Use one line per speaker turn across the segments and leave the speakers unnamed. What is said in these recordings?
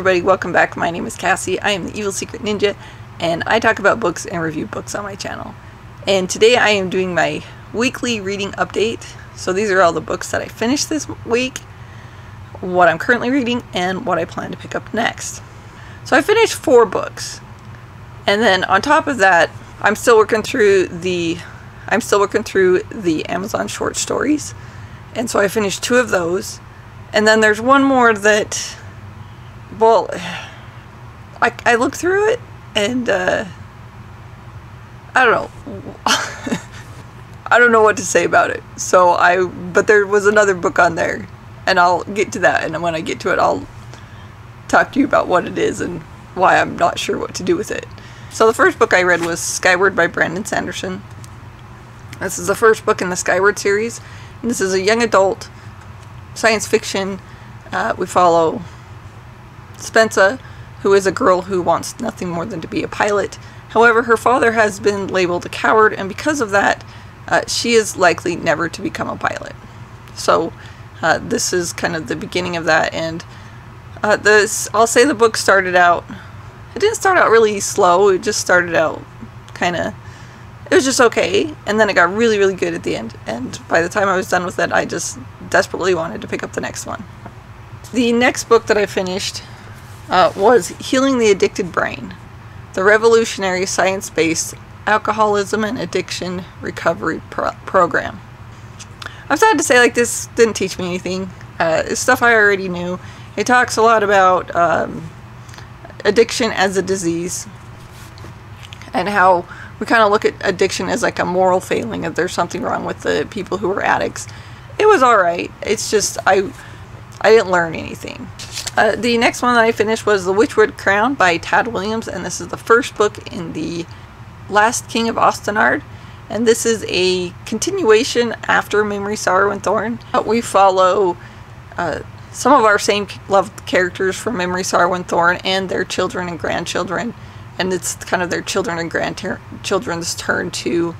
everybody, welcome back. My name is Cassie. I am the Evil Secret Ninja, and I talk about books and review books on my channel. And today I am doing my weekly reading update. So these are all the books that I finished this week, what I'm currently reading, and what I plan to pick up next. So I finished 4 books, and then on top of that, I'm still working through the Amazon short stories, and so I finished 2 of those. And then there's one more that, well, I looked through it, and, I don't know. I don't know what to say about it. But there was another book on there, and I'll get to that, and when I get to it, I'll talk to you about what it is and why I'm not sure what to do with it. So the first book I read was Skyward by Sanderson. This is the first book in the Skyward series, and this is a young adult science fiction. We follow Spencer, who is a girl who wants nothing more than to be a pilot. However, her father has been labeled a coward, and because of that, she is likely never to become a pilot. So this is kind of the beginning of that, and I'll say the book started out, it didn't start out really slow, it just started out it was just okay, and then it got really, really good at the end, and by the time I was done with it, I just desperately wanted to pick up the next one. The next book that I finished was Healing the Addicted Brain, the revolutionary science-based alcoholism and addiction recovery program. I'm sad to say, like, this didn't teach me anything. It's stuff I already knew. It talks a lot about addiction as a disease, and how we kind of look at addiction as like a moral failing, if there's something wrong with the people who are addicts. It was alright, it's just I didn't learn anything. The next one that I finished was The Witchwood Crown by Tad Williams, and this is the first book in the Last King of Ostenard, and this is a continuation after Memory, Sorrow, and Thorn. We follow some of our same loved characters from Memory, Sorrow, and Thorn, and their children and grandchildren. And it's kind of their children and grandchildren's turn to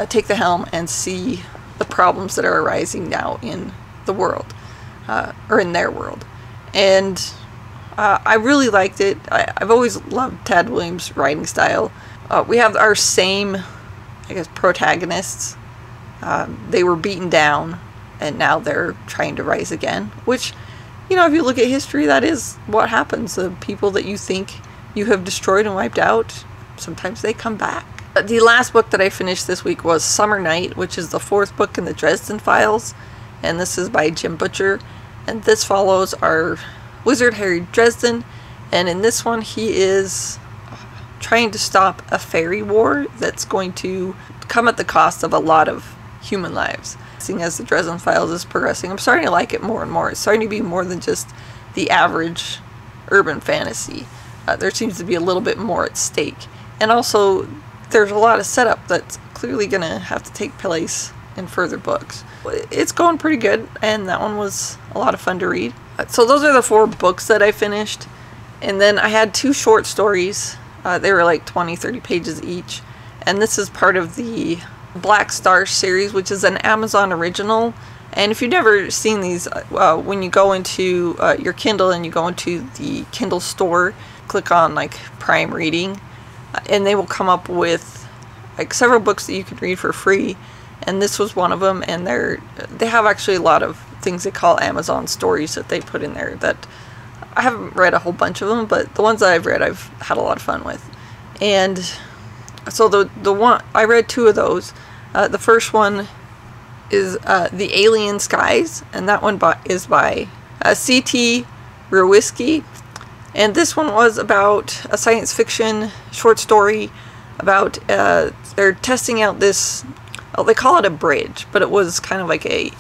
take the helm and see the problems that are arising now in the world, or in their world. And I really liked it. I've always loved Tad Williams' writing style. We have our same, I guess, protagonists. They were beaten down, and now they're trying to rise again. Which, you know, if you look at history, that is what happens. The people that you think you have destroyed and wiped out, sometimes they come back. The last book that I finished this week was Summer Night, which is the 4th book in the Dresden Files, and this is by Jim Butcher, and this follows our wizard Harry Dresden, and in this one he is trying to stop a fairy war that's going to come at the cost of a lot of human lives. Seeing as the Dresden Files is progressing, I'm starting to like it more and more. It's starting to be more than just the average urban fantasy. There seems to be a little bit more at stake. And also, there's a lot of setup that's clearly going to have to take place in further books. It's going pretty good, and that one was a lot of fun to read. So those are the 4 books that I finished. And then I had 2 short stories. They were like 20-30 pages each. And this is part of the Black Star series, which is an Amazon original. And if you've never seen these, when you go into your Kindle and you go into the Kindle store, click on like Prime Reading, and they will come up with like several books that you can read for free, and this was one of them. And they have actually a lot of things they call Amazon stories that they put in there that I haven't read a whole bunch of them, but the ones that I've read I've had a lot of fun with. And so the one I read 2 of those. The first one is The Alien Skies, and that one is by C.T. Rwizi. And this one was about a science fiction short story about, they're testing out this, they call it a bridge, but it was kind of like a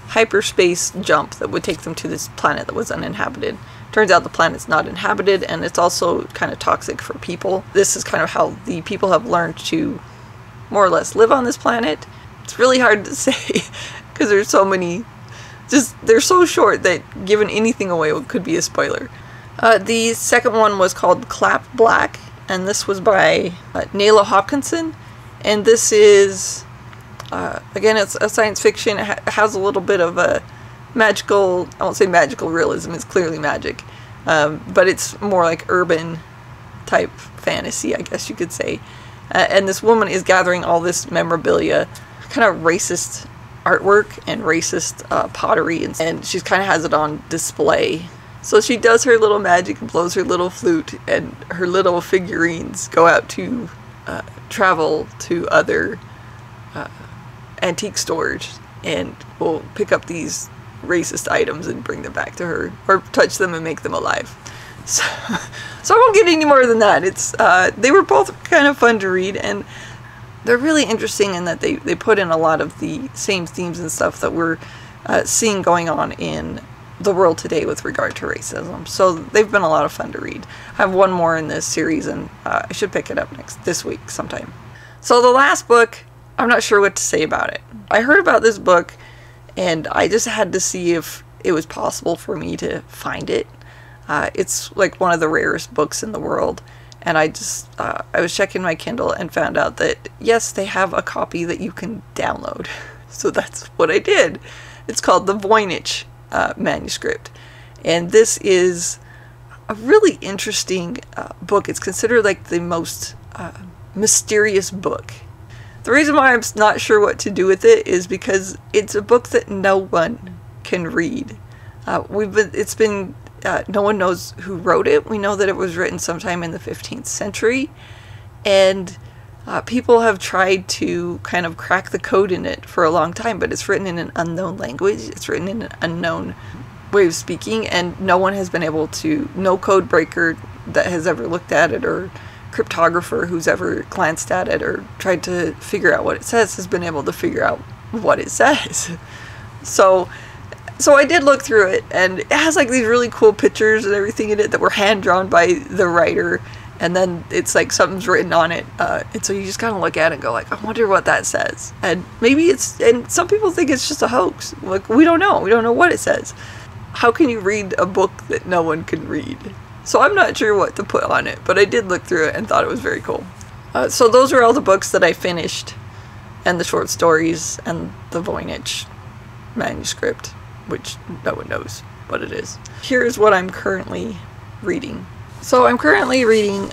hyperspace jump that would take them to this planet that was uninhabited. Turns out the planet's not inhabited, and it's also kind of toxic for people. This is kind of how the people have learned to more or less live on this planet. It's really hard to say, because there's so many, they're so short that giving anything away could be a spoiler. The second one was called Clap Black, and this was by Nalo Hopkinson, and this is, again, it's a science fiction. It has a little bit of a magical, I won't say magical realism, it's clearly magic, but it's more like urban type fantasy, I guess you could say. And this woman is gathering all this memorabilia, kind of racist artwork and racist pottery, and she kind of has it on display. So she does her little magic and blows her little flute, and her little figurines go out to travel to other antique stores and will pick up these racist items and bring them back to her, or touch them and make them alive. So I won't get any more than that. It's they were both kind of fun to read, and they're really interesting in that they put in a lot of the same themes and stuff that we're seeing going on in the world today with regard to racism. So they've been a lot of fun to read. I have one more in this series, and I should pick it up this week sometime. So the last book, I'm not sure what to say about it. I heard about this book, and I just had to see if it was possible for me to find it. It's like one of the rarest books in the world, and I was checking my Kindle and found out that yes, they have a copy that you can download. So that's what I did. It's called the Voynich Manuscript, and this is a really interesting book. It's considered like the most mysterious book. The reason why I'm not sure what to do with it is because it's a book that no one can read. No one knows who wrote it. We know that it was written sometime in the 15th century, and people have tried to kind of crack the code in it for a long time, but it's written in an unknown language. It's written in an unknown way of speaking, and no one has been able to, no code breaker that has ever looked at it, or cryptographer who's ever glanced at it or tried to figure out what it says has been able to figure out what it says. So I did look through it, and it has like these really cool pictures and everything in it that were hand drawn by the writer, and then it's like something's written on it, and so you just kind of look at it and go like, I wonder what that says. And maybe and some people think it's just a hoax. Like, we don't know what it says. How can you read a book that no one can read? So I'm not sure what to put on it, but I did look through it and thought it was very cool. So those are all the books that I finished, and the short stories, and the Voynich Manuscript, which no one knows what it is. Here's what I'm currently reading. So I'm currently reading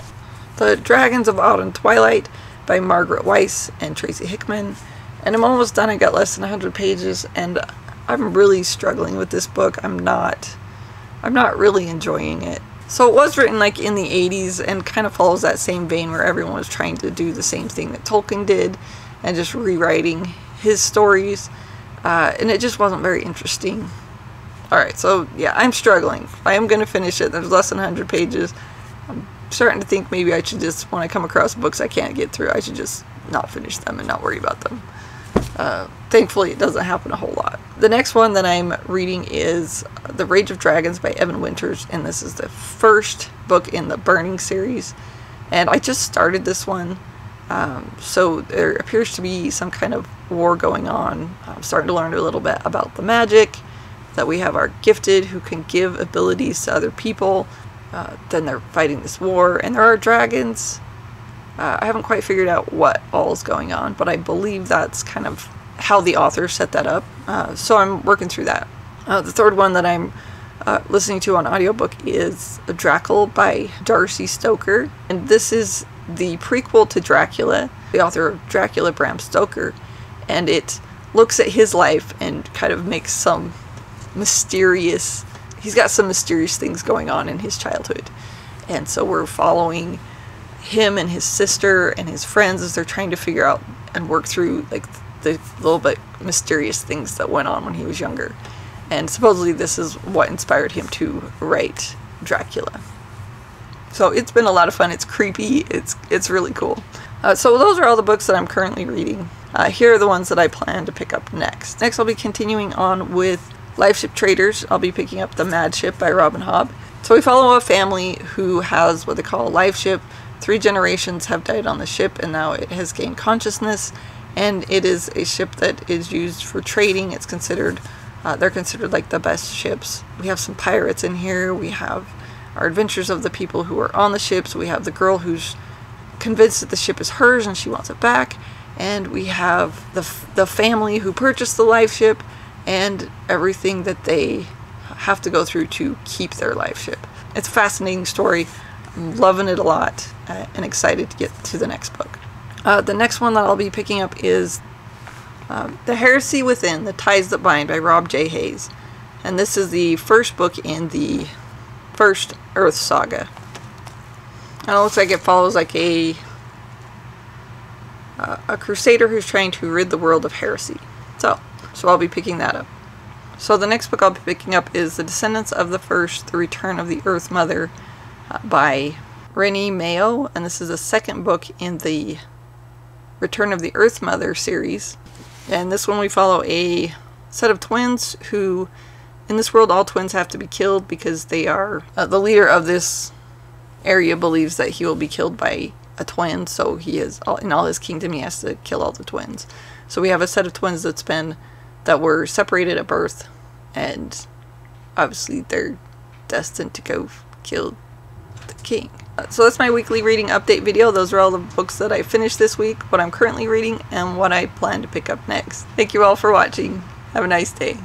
The Dragons of Autumn Twilight by Margert Weis and Tracy Hickman, and I'm almost done. I got less than 100 pages, and I'm really struggling with this book. I'm not really enjoying it. So it was written like in the 80s and kind of follows that same vein where everyone was trying to do the same thing that Tolkien did and just rewriting his stories, and it just wasn't very interesting. Alright, so yeah, I'm struggling. I am going to finish it. There's less than 100 pages. I'm starting to think maybe I should just, when I come across books I can't get through, I should just not finish them and not worry about them. Thankfully, it doesn't happen a whole lot. The next one that I'm reading is The Rage of Dragons by Evan Winters, and this is the first book in the Burning series. And I just started this one, so there appears to be some kind of war going on. I'm starting to learn a little bit about the magic, that we have our gifted who can give abilities to other people. Then they're fighting this war, and there are dragons. I haven't quite figured out what all is going on, but I believe that's kind of how the author set that up. So I'm working through that. The third one that I'm listening to on audiobook is Dracul by Darce Stoker. And this is the prequel to Dracula, the author of Dracula, Bram Stoker. And it looks at his life and kind of makes some mysterious... He's got some mysterious things going on in his childhood. And so we're following him and his sister and his friends as they're trying to figure out and work through like the little bit mysterious things that went on when he was younger. And supposedly this is what inspired him to write Dracula. So it's been a lot of fun. It's creepy. It's really cool. So those are all the books that I'm currently reading. Here are the ones that I plan to pick up next. Next I'll be continuing on with Life Ship Traders. I'll be picking up The Mad Ship by Robin Hobb. So we follow a family who has what they call a life ship. 3 generations have died on the ship, and now it has gained consciousness, and it is a ship that is used for trading. It's considered, they're considered like the best ships. We have some pirates in here. We have our adventures of the people who are on the ships. We have the girl who's convinced that the ship is hers and she wants it back. And we have the family who purchased the life ship and everything that they have to go through to keep their life ship. it's a fascinating story. I'm loving it a lot and excited to get to the next book. The next one that I'll be picking up is The Heresy Within, The Ties That Bind by Rob J. Hayes. And this is the first book in the first Earth Saga. And it looks like it follows like a crusader who's trying to rid the world of heresy. So I'll be picking that up. So the next book I'll be picking up is The Descendants of the First, The Return of the Earth Mother by Reni Mayo. And this is the second book in the Return of the Earth Mother series. And this one we follow a set of twins who, in this world, all twins have to be killed because they are, the leader of this area believes that he will be killed by a twin, so he is, in all his kingdom, he has to kill all the twins. So we have a set of twins that were separated at birth, and obviously they're destined to go kill the king. So that's my weekly reading update video. Those are all the books that I finished this week, what I'm currently reading, and what I plan to pick up next. Thank you all for watching. Have a nice day.